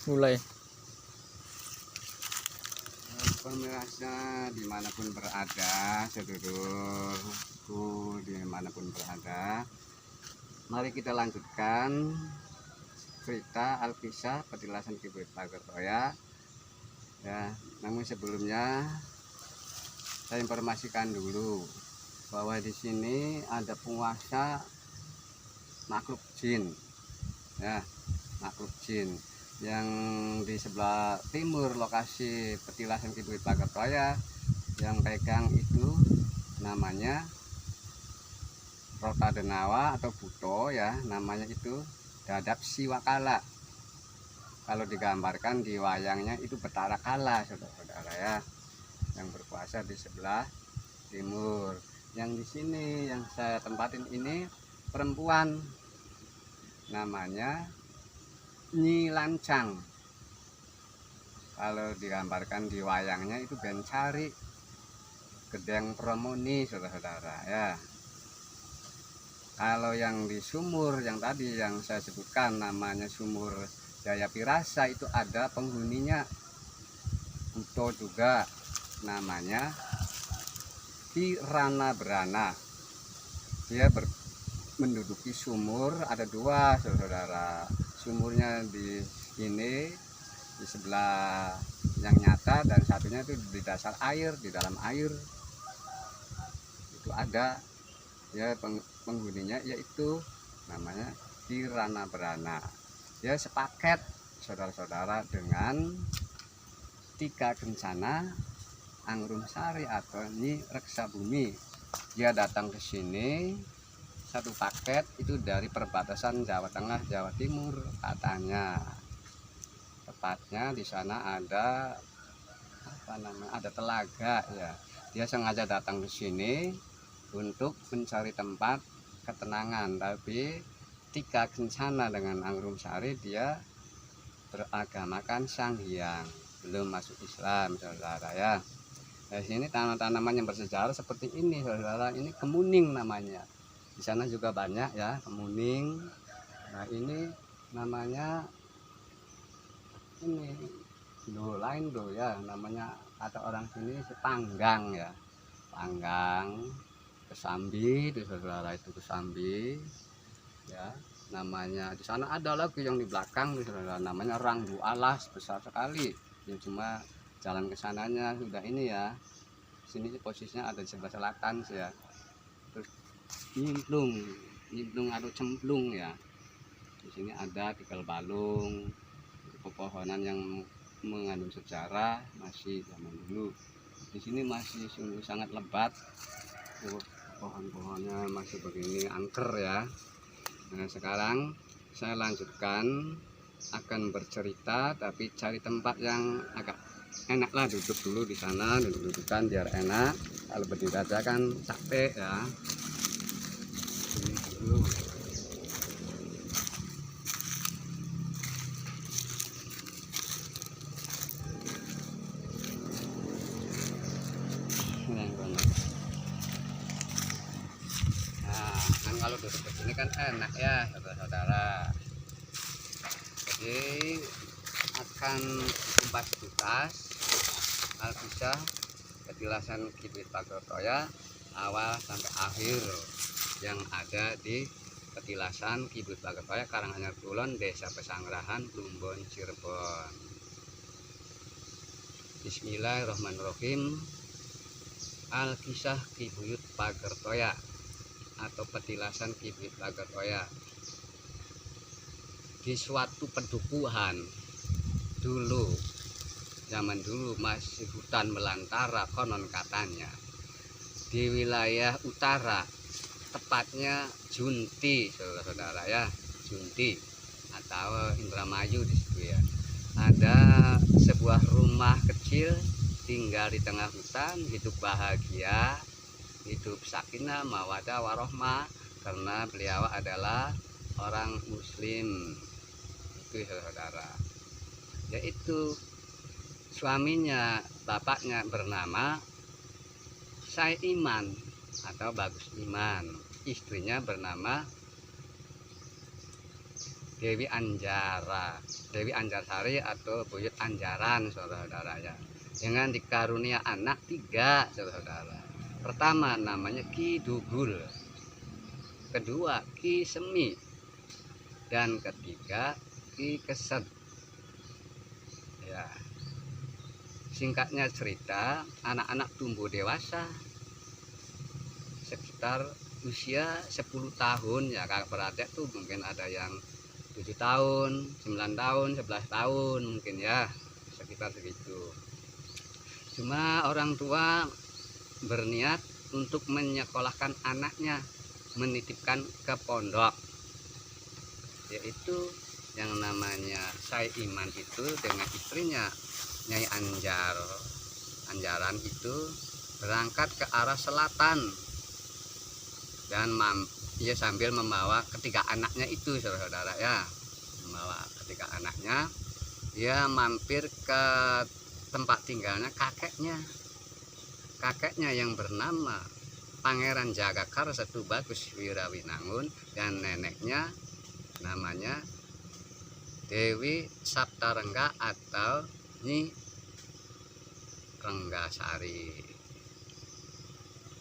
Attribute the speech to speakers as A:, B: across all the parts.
A: Mulai.
B: Pemirsa dimanapun berada, sedulurku dimanapun berada, mari kita lanjutkan cerita Alkisah Petilasan Kibuyut Pagertoya. Ya, namun sebelumnya saya informasikan dulu bahwa di sini ada penguasa makhluk jin, ya, makhluk jin yang di sebelah timur lokasi Petilasan Kibuyut Pagertoya. Yang pegang itu namanya Rotadenawa atau Buto, ya, namanya itu Dadap Siwakala. Kalau digambarkan di wayangnya itu Betara Kala, saudara-saudara, ya, yang berkuasa di sebelah timur. Yang di sini yang saya tempatin ini perempuan, namanya Nyi Lancang. Kalau digambarkan di wayangnya itu Bencari Gedeng Promoni, saudara-saudara, ya. Kalau yang di sumur yang tadi yang saya sebutkan namanya sumur Jaya Pirasa, itu ada penghuninya Buto juga, namanya Kirana Berana. Dia menduduki sumur, ada dua, saudara-saudara. Sumurnya di sini di sebelah yang nyata, dan satunya itu di dasar air, di dalam air itu ada, ya, penghuninya yaitu namanya Kirana Berana. Dia sepaket, saudara-saudara, dengan Tika Kencana Angrum Sari atau Nyi Reksa Bumi. Dia datang ke sini satu paket itu dari perbatasan Jawa Tengah Jawa Timur katanya. Tepatnya di sana ada apa namanya, ada telaga, ya. Dia sengaja datang ke sini untuk mencari tempat ketenangan, tapi Tika Kencana dengan Angrum Sari dia beragamakan Sang Hyang, belum masuk Islam, saudara, ya. Nah, sini tanaman-tanaman yang bersejarah seperti ini, saudara. Ini kemuning namanya. Di sana juga banyak, ya, kemuning. Nah, ini namanya ini lain do, ya, namanya kata orang sini sepanggang, ya, panggang, kesambi itu, saudara, itu kesambi, ya. Namanya di sana ada lagi yang di belakang, saudara, namanya Ranggu Alas, besar sekali. Ya, cuma jalan ke sananya sudah ini, ya. Sini posisinya ada di sebelah selatan, ya. Terus nyimplung atau cemplung, ya. Di sini ada Tikel Balung, pepohonan yang mengandung sejarah masih zaman dulu. Di sini masih sungguh sangat lebat, pohon-pohonnya masih begini angker, ya. Nah, sekarang saya lanjutkan, akan bercerita, tapi cari tempat yang agak enak lah, duduk dulu di sana, duduk-dudukan biar enak. Kalau berdiri aja kan capek, ya. Ini dulu. Nah, kan kalau duduk begini kan enak, ya, saudara-saudara. Jadi akan kupas tuntas Alkisah Petilasan Kibuyut Pagertoya awal sampai akhir yang ada di Petilasan Kibuyut Pagertoya, Karanganyar Kulon, Desa Pesanggerahan, Plumbon, Cirebon. Bismillahirrahmanirrahim. Alkisah Kibuyut Pagertoya atau Petilasan Kibuyut Pagertoya. Di suatu pedukuhan dulu, zaman dulu masih hutan belantara konon katanya, di wilayah utara, tepatnya Junti, saudara-saudara, ya, Junti atau Indramayu di situ, ya. Ada sebuah rumah kecil tinggal di tengah hutan, hidup bahagia, hidup sakinah mawadah warohmah, karena beliau adalah orang muslim, itu, saudara. Yaitu suaminya, bapaknya bernama Saiman atau Bagus Iman, istrinya bernama Dewi Anjara, Dewi Anjarsari atau Buyut Anjaran, saudara-saudara ya. Dengan dikarunia anak 3, saudara-saudara. Pertama namanya Ki Dugul, kedua Ki Semi, dan ketiga Ki Keset. Ya. Singkatnya cerita, anak-anak tumbuh dewasa sekitar usia 10 tahun ya, kakak beradik tuh mungkin ada yang 7 tahun, 9 tahun, 11 tahun mungkin ya, sekitar segitu. Cuma orang tua berniat untuk menyekolahkan anaknya, menitipkan ke pondok, yaitu yang namanya Sai Iman itu dengan istrinya Nyai Anjaran itu berangkat ke arah selatan dan ia sambil membawa ketiga anaknya itu, saudara-saudara ya. Membawa ketiga anaknya, dia mampir ke tempat tinggalnya kakeknya yang bernama Pangeran Jagakarsa Tubagus Wirawinangun, dan neneknya namanya Dewi Saptarengga atau Nyi Renggasari.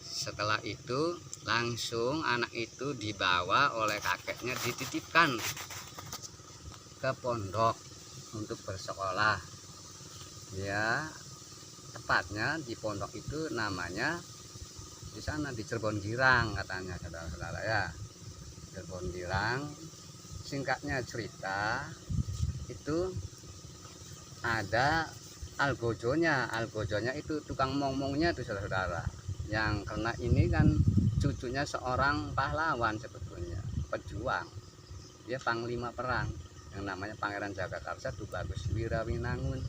B: Setelah itu langsung anak itu dibawa oleh kakeknya, dititipkan ke pondok untuk bersekolah ya. Tepatnya di pondok itu namanya di sana di Cirebon Girang katanya, saudara-saudara ya. Cirebon Girang, singkatnya cerita itu ada algojonya itu tukang mongmongnya tuh, saudara-saudara, yang karena ini kan cucunya seorang pahlawan, sebetulnya pejuang, dia panglima perang yang namanya Pangeran Jagakarsa Tubagus Wirawinangun.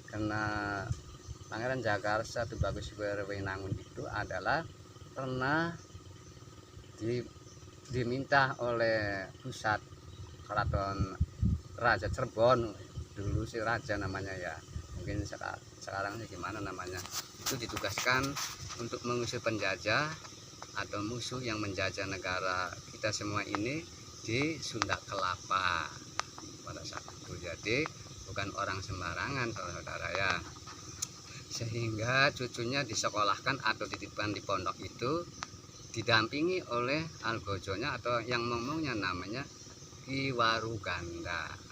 B: Karena Pangeran Jagakarsa Tubagus Wirawinangun itu adalah pernah diminta oleh pusat keraton Raja Cirebon, dulu si raja namanya ya, mungkin sekarang sih gimana namanya, itu ditugaskan untuk mengusir penjajah atau musuh yang menjajah negara kita semua ini di Sunda Kelapa pada saat itu. Jadi bukan orang sembarangan, saudara ya, sehingga cucunya disekolahkan atau dititipkan di pondok itu didampingi oleh algojonya atau yang ngomongnya namanya Ki Waruganda.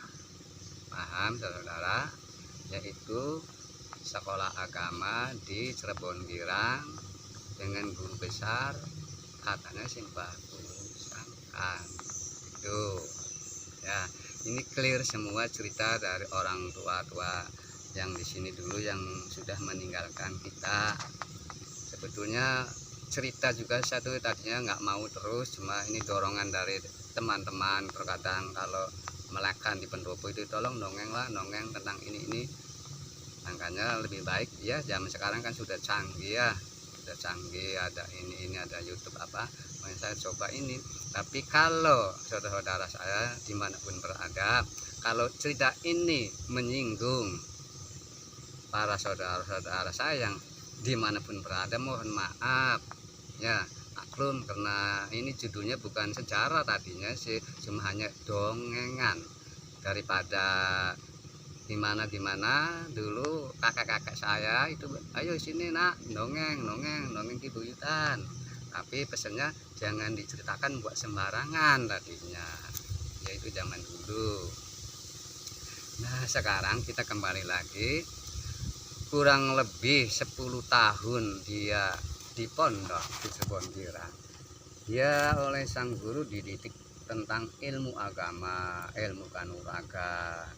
B: Paham, saudara? Yaitu sekolah agama di Cirebon Girang dengan guru besar katanya Simbah Guru Sangkan itu ya. Ini clear semua cerita dari orang tua-tua yang di sini dulu yang sudah meninggalkan kita. Sebetulnya cerita juga satu tadinya nggak mau terus, cuma ini dorongan dari teman-teman. Terkadang kalau melekan di pendopo itu tolong dongeng lah, dongeng tentang ini, makanya lebih baik ya, zaman sekarang kan sudah canggih ya, sudah canggih, ada ini ada YouTube apa, makanya saya coba ini. Tapi kalau saudara-saudara saya dimanapun berada, kalau cerita ini menyinggung para saudara-saudara saya yang dimanapun berada, mohon maaf ya, maklum, karena ini judulnya bukan sejarah tadinya sih, cuma hanya dongengan daripada dimana dulu kakak-kakak saya itu, ayo sini nak dongeng Ki Buyutan, tapi pesannya jangan diceritakan buat sembarangan tadinya, yaitu zaman dulu. Nah sekarang kita kembali lagi, kurang lebih 10 tahun dia di pondok di Cirebon Girang. Dia oleh sang guru dididik tentang ilmu agama, ilmu kanuragan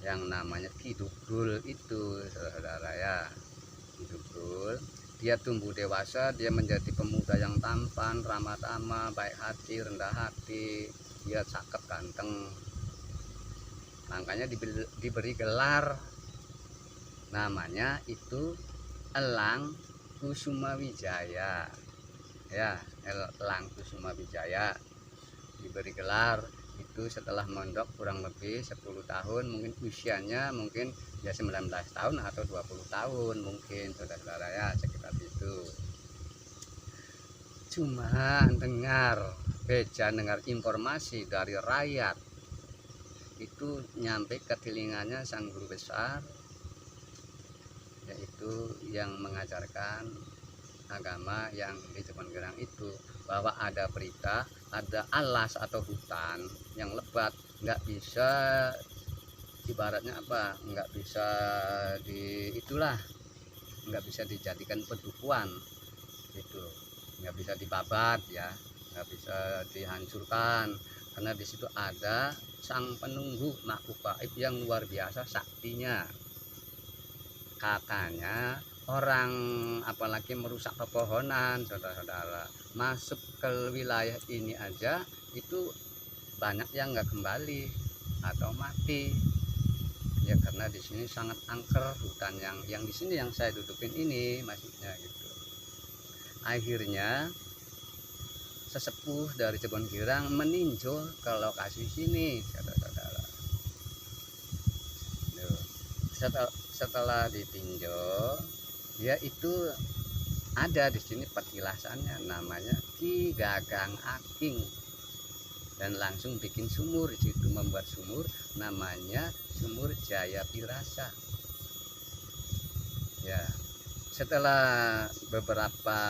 B: yang namanya Ki Dugul itu, saudara ya. Ki Dugul, dia tumbuh dewasa, dia menjadi pemuda yang tampan, ramah tamah, baik hati, rendah hati, dia cakep, ganteng. Makanya diberi gelar namanya itu Elang Kusuma Wijaya ya, Elang Kusuma Wijaya. Diberi gelar itu setelah mondok kurang lebih 10 tahun, mungkin usianya mungkin ya 19 tahun atau 20 tahun mungkin, saudara-saudara ya, sekitar itu. Cuma dengar Beja dengar informasi dari rakyat itu nyampe ke telinganya sang guru besar, yaitu yang mengajarkan agama yang di Jepongerang itu, bahwa ada berita ada alas atau hutan yang lebat, nggak bisa, ibaratnya apa, nggak bisa nggak bisa dijadikan pedukuhan itu, nggak bisa dibabat ya, nggak bisa dihancurkan, karena di situ ada sang penunggu makhluk gaib yang luar biasa saktinya. Katanya orang apalagi merusak pepohonan, saudara-saudara, masuk ke wilayah ini aja itu banyak yang nggak kembali atau mati ya, karena di sini sangat angker hutan yang di sini yang saya dudukin ini maksudnya gitu. Akhirnya sesepuh dari Jepongerang meninjau ke lokasi sini, saudara-saudara. Setelah ditinjau, dia itu ada di sini petilasannya, namanya Ki Gagang Aking, dan langsung bikin sumur di situ, membuat sumur namanya Sumur Jaya Pirasa. Ya, setelah beberapa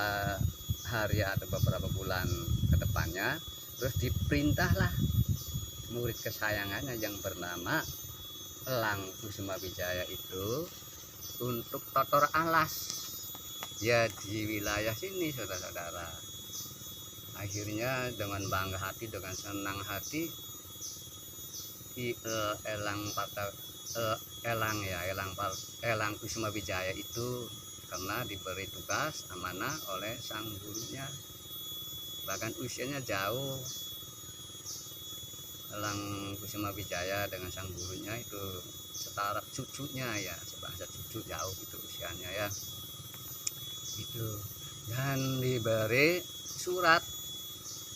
B: hari atau beberapa bulan ke depannya, terus diperintahlah murid kesayangannya yang bernama Elang Kusuma Wijaya itu untuk totor alas ya di wilayah sini, saudara-saudara. Akhirnya dengan bangga hati, dengan senang hati, Elang Kusuma Wijaya itu karena diberi tugas amanah oleh sang gurunya, bahkan usianya jauh. Elang Kusuma Wijaya dengan sang gurunya itu setara cucunya ya, sebangsa cucu, jauh itu usianya ya itu. Dan diberi surat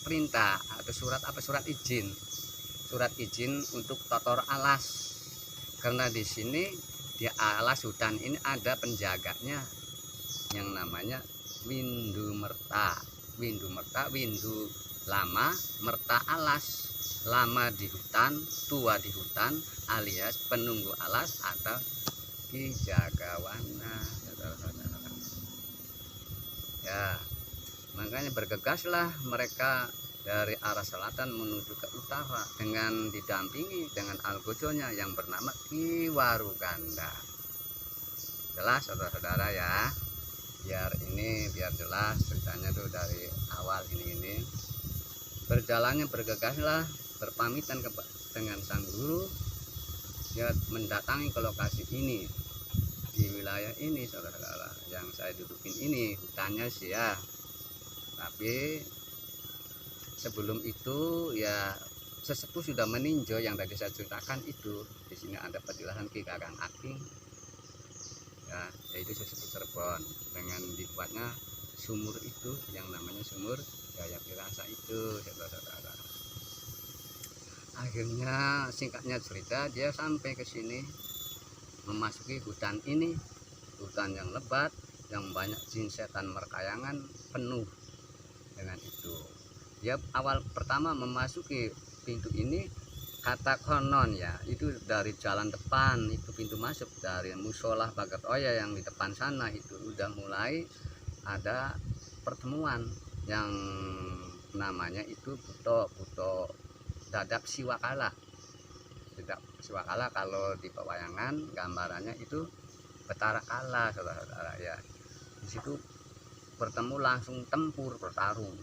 B: perintah atau surat izin untuk totor alas, karena di sini di alas hutan ini ada penjaganya yang namanya Windu Merta. Windu lama, merta alas. Lama di hutan, tua di hutan, alias penunggu alas atau Ki Jagawana, saudara-saudara. Ya, makanya bergegaslah mereka dari arah selatan menuju ke utara dengan didampingi dengan algojonya yang bernama Ki Waruganda. Jelas, saudara-saudara ya, biar jelas ceritanya tuh dari awal ini. Berjalannya bergegaslah, berpamitan dengan sang guru, dia mendatangi ke lokasi ini, di wilayah ini, saudara-saudara, yang saya dudukin ini hutannya sih ya. Tapi sebelum itu ya sesepuh sudah meninjau yang tadi saya ceritakan itu. Di sini ada petilasan Ki Gagang Aking ya, yaitu sesepuh Cirebon, dengan dibuatnya sumur itu yang namanya Sumur Jaya Pirasa itu, saudara-saudara. Akhirnya singkatnya cerita, dia sampai ke sini, memasuki hutan ini, hutan yang lebat, yang banyak jin setan merkayangan, penuh dengan itu. Dia awal pertama memasuki pintu ini, kata konon ya, itu dari jalan depan, itu pintu masuk dari musola Bagat Oya yang di depan sana, itu udah mulai ada pertemuan yang namanya itu Buto Dadap Siwakala. Dadap Siwakala kalau di pewayangan gambarannya itu Betara Kala, saudara-saudara ya. Di situ bertemu langsung tempur, bertarung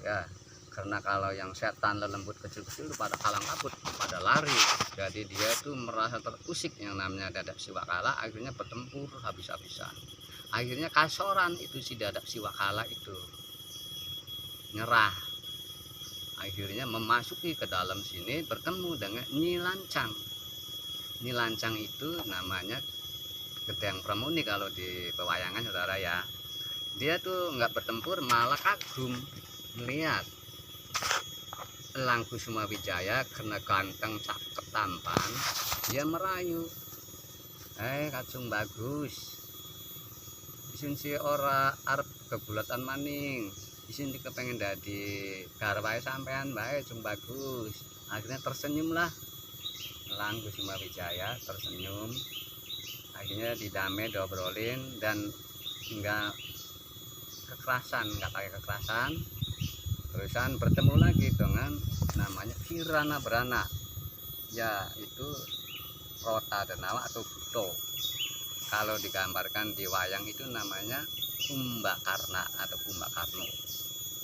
B: ya, karena kalau yang setan lelembut kecil-kecil itu pada kalang kabut, pada lari, jadi dia itu merasa terusik yang namanya Dadap Siwakala. Akhirnya bertempur habis-habisan, akhirnya kasoran itu si Dadap Siwakala itu nyerah. Akhirnya memasuki ke dalam sini, bertemu dengan Nyi Lancang. Nyi Lancang itu namanya Gedeng Pramuni kalau di pewayangan, saudara ya. Dia tuh nggak bertempur, malah kagum melihat Elang Kusuma Wijaya karena ganteng, cakep, tampan. Dia merayu, kacung bagus, isun si ora arep kebulatan maning, di sini kepengen dadi garwae sampean bae cung bagus. Akhirnya tersenyum lah Elang Kusuma Wijaya, tersenyum. Akhirnya didamai, diobrolin, dan enggak kekerasan, enggak pakai kekerasan. Terusan bertemu lagi dengan namanya Kirana Brana, ya itu Rota Denawa atau Buto. Kalau digambarkan di wayang itu namanya Kumbakarna atau Kumbakarno.